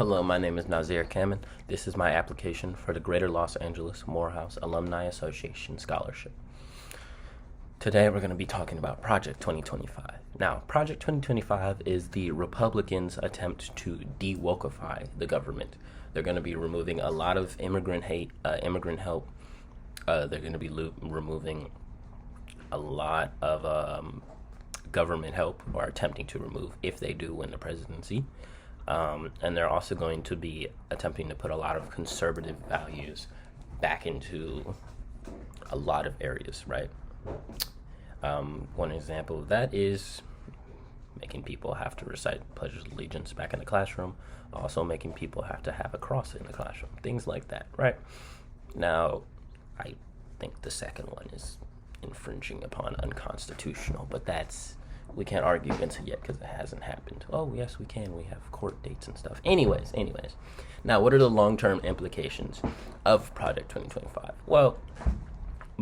Hello, my name is Nazir Kamen. This is my application for the Greater Los Angeles Morehouse Alumni Association Scholarship. Today we're going to be talking about Project 2025. Now, Project 2025 is the Republicans' attempt to de-wokeify the government. They're going to be removing a lot of immigrant hate, immigrant help. They're going to be removing a lot of government help, or attempting to remove if they do win the presidency. And they're also going to be attempting to put a lot of conservative values back into a lot of areas, right? One example of that is making people have to recite Pledge of Allegiance back in the classroom, also making people have to have a cross in the classroom, things like that, right? Now, I think the second one is infringing upon unconstitutional, but we can't argue against it yet because it hasn't happened. Oh, yes, we can. We have court dates and stuff. Anyways. Now, what are the long-term implications of Project 2025? Well,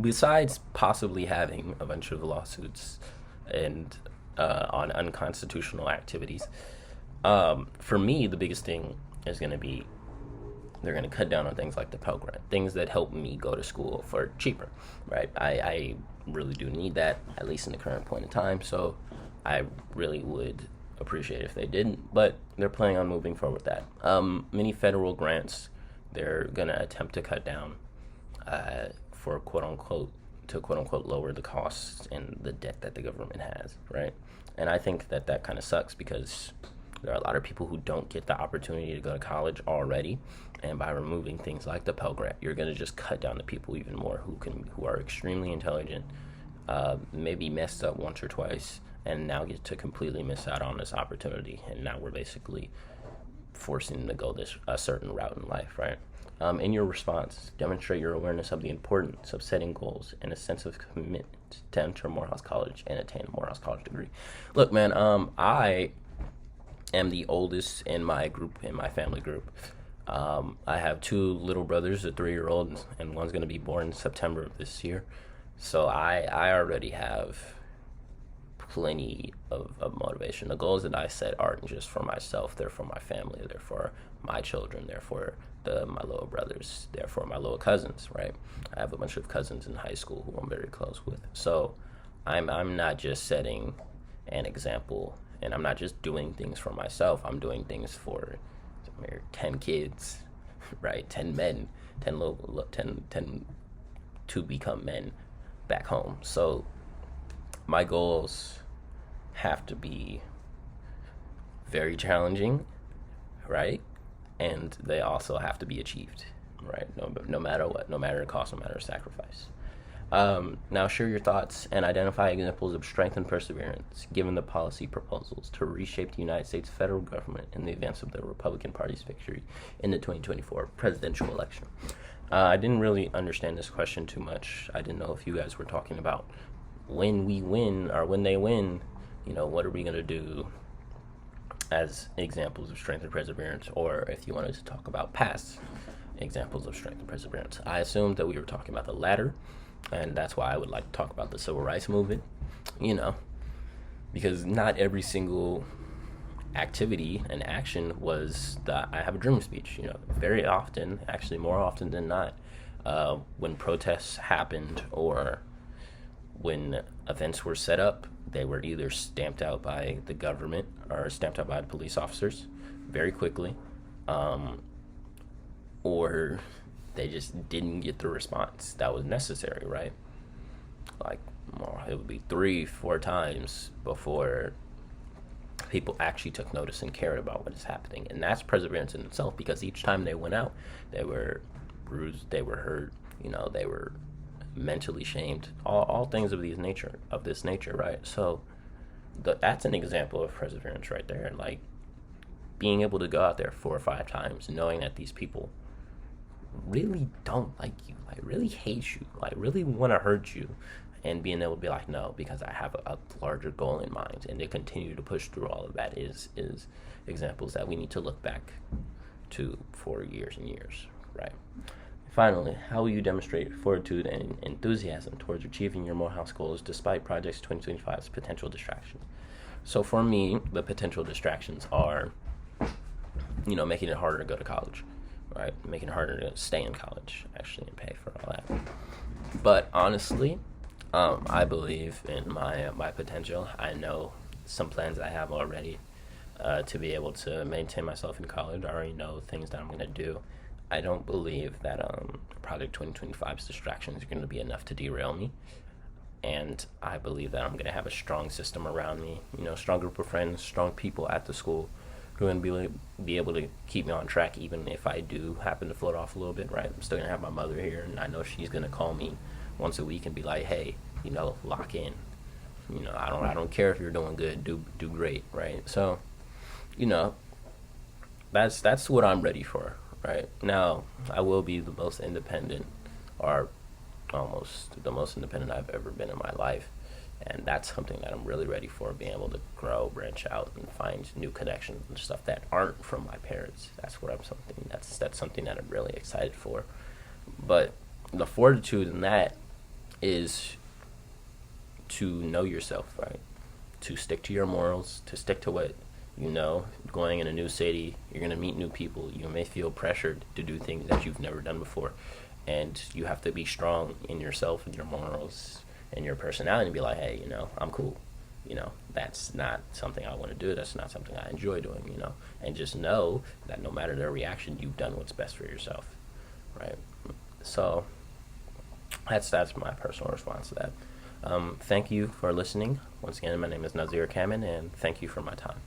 besides possibly having a bunch of lawsuits and on unconstitutional activities, for me, the biggest thing is going to be they're going to cut down on things like the Pell Grant, things that help me go to school for cheaper, right? I really do need that, at least in the current point in time, so I really would appreciate if they didn't, but they're planning on moving forward with that. Many federal grants, they're going to attempt to cut down for quote-unquote lower the costs and the debt that the government has, right? And I think that kind of sucks because there are a lot of people who don't get the opportunity to go to college already, and by removing things like the Pell Grant, you're going to just cut down the people even more who are extremely intelligent, maybe messed up once or twice, and now get to completely miss out on this opportunity. And now we're basically forcing them to go a certain route in life, right? In your response, demonstrate your awareness of the importance of setting goals and a sense of commitment to enter Morehouse College and attain a Morehouse College degree. Look, man, I am the oldest in my family group. I have two little brothers, a 3-year-old, and one's going to be born in September of this year. So I already have plenty of motivation. The goals that I set aren't just for myself, they're for my family, they're for my children, they're for my little brothers, they're for my little cousins, right? I have a bunch of cousins in high school who I'm very close with. So I'm not just setting an example, and I'm not just doing things for myself, I'm doing things for 10 kids, right? 10 men, 10 to become men back home. So my goals have to be very challenging, right? And they also have to be achieved, right? No matter what, no matter the cost, no matter the sacrifice. Now share your thoughts and identify examples of strength and perseverance given the policy proposals to reshape the United States federal government in the events of the Republican Party's victory in the 2024 presidential election. I didn't really understand this question too much. I didn't know if you guys were talking about when we win or when they win, what are we going to do as examples of strength and perseverance, or if you wanted to talk about past examples of strength and perseverance. I assumed that we were talking about the latter, and that's why I would like to talk about the civil rights movement, because not every single activity and action was the I have a dream speech. Very often, actually more often than not, when protests happened or when events were set up, they were either stamped out by the government or stamped out by the police officers very quickly, or they just didn't get the response that was necessary, right? It would be 3-4 times before people actually took notice and cared about what is happening. And that's perseverance in itself, because each time they went out, they were bruised, they were hurt, they were mentally shamed, all things of this nature, right? So that's an example of perseverance right there. And being able to go out there 4 or 5 times knowing that these people really don't like you, really hate you, really want to hurt you, and being able to be like, no, because I have a larger goal in mind, and they continue to push through all of that is examples that we need to look back to for years and years, right? Finally, how will you demonstrate fortitude and enthusiasm towards achieving your Morehouse goals despite Project 2025's potential distractions? So for me, the potential distractions are making it harder to go to college, right? Making it harder to stay in college, actually, and pay for all that. But honestly, I believe in my potential. I know some plans I have already to be able to maintain myself in college. I already know things that I'm going to do. I don't believe that Project 2025's distractions are going to be enough to derail me. And I believe that I'm going to have a strong system around me, strong group of friends, strong people at the school who are going to be able to keep me on track even if I do happen to float off a little bit, right? I'm still going to have my mother here, and I know she's going to call me once a week and be like, hey, lock in. I don't care if you're doing good, do great, right? So, that's what I'm ready for, right? Now, I will be the most independent, or almost the most independent I've ever been in my life. And that's something that I'm really ready for, being able to grow, branch out, and find new connections and stuff that aren't from my parents. That's something that I'm really excited for. But the fortitude in that is to know yourself, right? To stick to your morals, to stick to what going in a new city, you're going to meet new people. You may feel pressured to do things that you've never done before. And you have to be strong in yourself and your morals and your personality and be like, hey, I'm cool. That's not something I want to do. That's not something I enjoy doing, and just know that no matter their reaction, you've done what's best for yourself, right? So that's my personal response to that. Thank you for listening. Once again, my name is Nazir Kamen, and thank you for my time.